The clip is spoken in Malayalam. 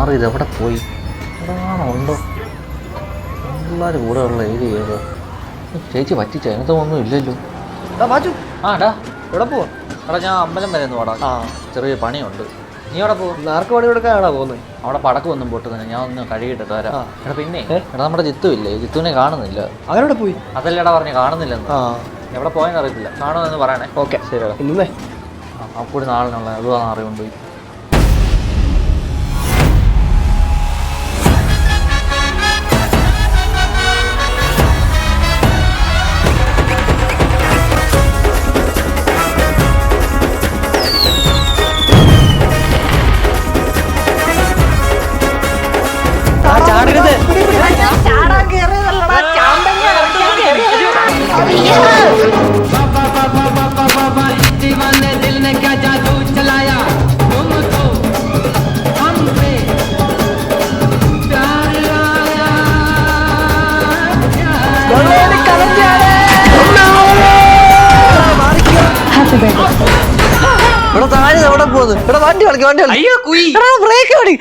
മാറി ഇത് എവിടെ പോയി? എവിടെയാണോ ഉണ്ടോ? പിള്ളേർ കൂടെ ഉള്ള ഏരിയ ഏതോ? ചേച്ചി പറ്റിച്ച അതിനകത്തൊന്നും ഇല്ലല്ലോ. ആ ഡാ എവിടെ പോവാ? എടാ ഞാൻ അമ്പലം വരെ ഒന്ന് പോടാ. ചെറിയ പണിയുണ്ട്. നീ എവിടെ പോകും? ആർക്ക് പണി കൊടുക്കാനാണോ പോകുന്നത്? അവിടെ പടക്കം ഒന്നും പൊട്ടുന്നില്ല. ഞാൻ ഒന്ന് കഴുകിയിട്ടിട്ട് വരാം. എടാ പിന്നെ എടാ നമ്മുടെ ജിത്തു ഇല്ലേ? ജിത്തുവിനെ കാണുന്നില്ല. അവരോടെ പോയി? അതല്ലേടാ പറഞ്ഞ് കാണുന്നില്ലെന്ന്. എവിടെ പോയെന്ന് അറിയത്തില്ല. കാണുമെന്ന് പറയണേ. ഓക്കെ ശരിയടാ. ഇന്നേ അപ്പോഴും നാളിനുള്ള അതുവാന്ന് അറിവുണ്ട്. ഇവിടെ താഴെ എവിടെ പോകുന്നു? ഇവിടെ വണ്ടി കളിക്കും, വണ്ടി കളിക്കും. ബ്രേക്ക് കളി.